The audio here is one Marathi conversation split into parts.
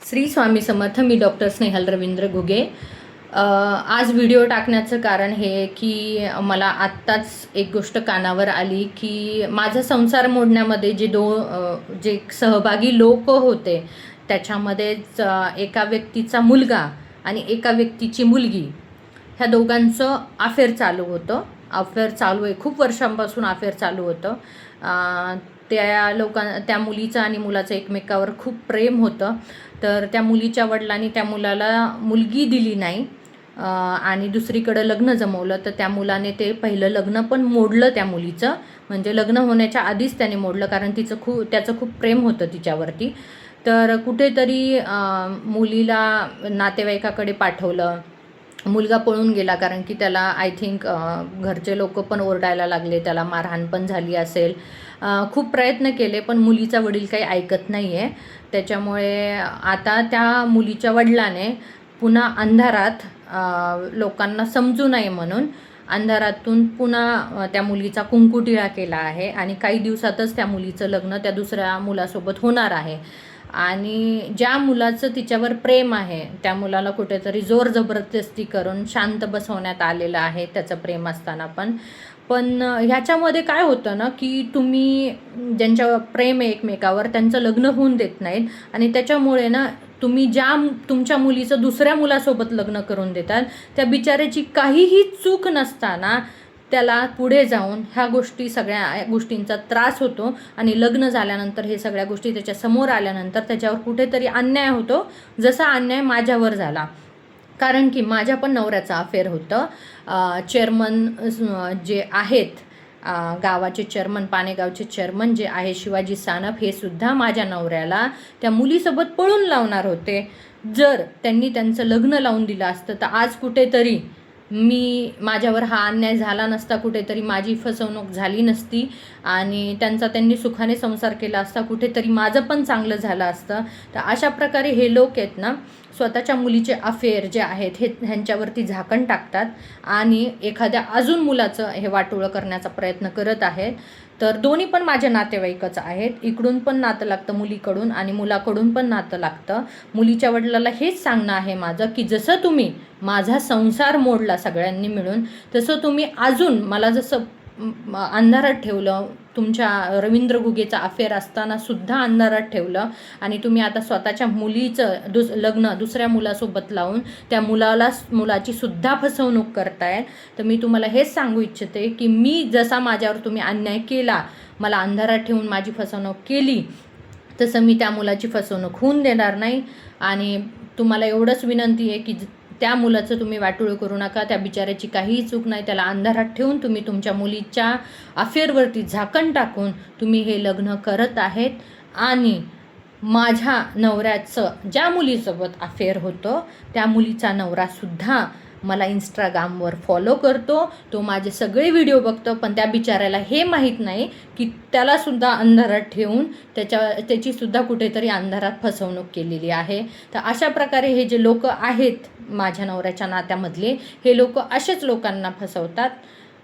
श्री स्वामी समर्थ. मी डॉक्टर स्नेहल रवींद्र घुगे. आज व्हिडिओ टाकण्याचं कारण हे की मला आत्ताच एक गोष्ट कानावर आली की माझा संसार मोडण्यामध्ये जे सहभागी लोक होते त्याच्यामध्येच एका व्यक्तीचा मुलगा आणि एका व्यक्तीची मुलगी ह्या दोघांचं अफेअर चालू होतं. अफेअर चालू आहे, खूप वर्षांपासून अफेअर चालू होतं. त्या मुलीचं आणि मुलाचं एकमेकावर खूप प्रेम होतं. तर त्या मुलीच्या वडिलांनी त्या मुलाला मुलगी दिली नाही आणि दुसरीकडं लग्न जमवलं. तर त्या मुलाने ते पहिलं लग्न पण मोडलं त्या मुलीचं, म्हणजे लग्न होण्याच्या आधीच त्याने मोडलं, कारण त्याचं खूप प्रेम होतं तिच्यावरती. तर कुठेतरी मुलीला नातेवाईकाकडे पाठवलं. मुलगा पळून गेला, कारण की त्याला आय थिंक घरचे लोक पण ओरडायला लागले, त्याला मारहाण पण झाली असेल. खूप प्रयत्न केले पण मुलीचा वडील काही ऐकत नाही आहे. त्याच्यामुळे आता त्या मुलीच्या वडिलाने पुन्हा अंधारात लोकांना समजू नये म्हणून अंधारातून पुन्हा त्या मुलीचा कुंकुटिळा केला आहे आणि काही दिवसातच त्या मुलीचं लग्न त्या दुसऱ्या मुलासोबत होणार आहे. आणि ज्या मुलाचं तिच्यावर प्रेम आहे त्या मुलाला कुठेतरी जोर जबरदस्ती करून शांत बसवण्यात आलेलं आहे, त्याचं प्रेम असताना पण ह्याच्यामध्ये काय होतं ना की तुम्ही ज्यांच्या प्रेम आहे एकमेकावर त्यांचं लग्न होऊन देत नाहीत आणि त्याच्यामुळे ना तुम्ही तुमच्या मुलीचं दुसऱ्या मुलासोबत लग्न करून देतात, त्या बिचाऱ्याची काहीही चूक नसताना त्याला पुढे जाऊन सगळ्या गोष्टींचा त्रास होतो आणि लग्न झाल्यानंतर हे सगळ्या गोष्टी त्याच्या समोर आल्यानंतर त्याच्यावर कुठेतरी अन्याय होतो, जसा अन्याय माझ्यावर झाला. कारण की माझ्या पण नवऱ्याचं अफेअर होतं. चेअरमन जे आहेत गावाचे चेअरमन, पानेगावचे चेअरमन जे आहे शिवाजी सानप, हे सुद्धा माझ्या नवऱ्याला त्या मुलीसोबत पळून लावणार होते. जर त्यांनी त्यांचं लग्न लावून दिलं असतं तर आज कुठेतरी माझ्यावर हा अन्याय झाला नसता, कुठेतरी माझी फसवणूक झाली नसती आणि त्यांनी सुखाने संसार केला असता, कुठेतरी माझं पण चांगलं झालं असतं. तर अशा प्रकारे हे लोक आहेत ना स्वतःच्या मुलीचे अफेअर जे आहेत ह्यांच्यावरती झाकण टाकतात आणि एखाद्या अजून मुलाचं हे वाटोळं करण्याचा प्रयत्न करत आहेत. तर दोन्ही पण माझ्या नातेवाईकच आहेत. इकडून पण नातं लागतं मुलीकडून आणि मुलाकडून पण नातं लागतं. मुलीच्या वडिलाला हेच सांगणं आहे माझं की जसं तुम्ही माझा संसार मोडला सगळ्यांनी मिळून, तसं तुम्ही अजून मला जसं अंधारात ठेवलं, तुमच्या रवींद्र घुगेचा अफेअर असताना सुद्धा अंधारात ठेवलं आणि तुम्ही आता स्वतःच्या मुलीचं लग्न दुसऱ्या मुलासोबत लावून त्या मुलाची सुद्धा फसवणूक करताय. तर मी तुम्हाला हेच सांगू इच्छिते की मी जसा माझ्यावर तुम्ही अन्याय केला, मला अंधारात ठेवून माझी फसवणूक केली, तसं मी त्या मुलाची फसवणूक होऊन देणार नाही. आणि तुम्हाला एवढंच विनंती आहे की त्या मुलाचं तुम्ही वाटोळं करू नका. त्या बिचाऱ्याची काहीही चूक नाही. त्याला अंधारात ठेवून तुम्ही तुमच्या मुलीच्या अफेअरवरती झाकण टाकून तुम्ही हे लग्न करत आहेत. आणि माझ्या नवऱ्याचं ज्या मुलीसोबत अफेअर होतं त्या मुलीचा नवरासुद्धा मला इंस्टाग्रामवर फॉलो करतो, तो माझे सगळे व्हिडिओ बघतो. पण त्या बिचाऱ्याला हे माहीत नाही की त्यालासुद्धा अंधारात ठेवून त्याचीसुद्धा कुठेतरी अंधारात फसवणूक केलेली आहे. तर अशा प्रकारे हे जे लोक आहेत माझ्या नवऱ्याच्या नात्यामधले, हे लोक असेच लोकांना फसवतात.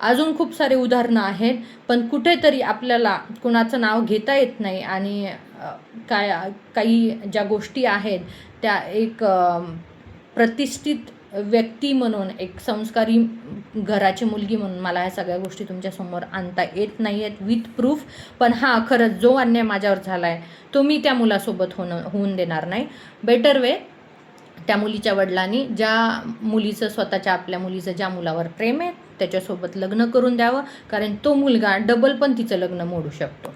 अजून खूप सारे उदाहरणं आहेत पण कुठेतरी आपल्याला कुणाचं नाव घेता येत नाही. आणि काही ज्या गोष्टी आहेत त्या एक प्रतिष्ठित व्यक्ती म्हणून, एक संस्कारी घराची मुलगी म्हणून मला ह्या सगळ्या गोष्टी तुमच्यासमोर आणता येत नाही आहेत विथ प्रूफ. पण खरंच जो अन्याय माझ्यावर झाला आहे तो मी त्या मुलासोबत होऊन देणार नाही. बेटर वे त्या मुलीच्या वडिलांनी आपल्या मुलीचं ज्या मुलावर प्रेम आहे त्याच्यासोबत लग्न करून द्यावं, कारण तो मुलगा डबल पण तिचं लग्न मोडू शकतो.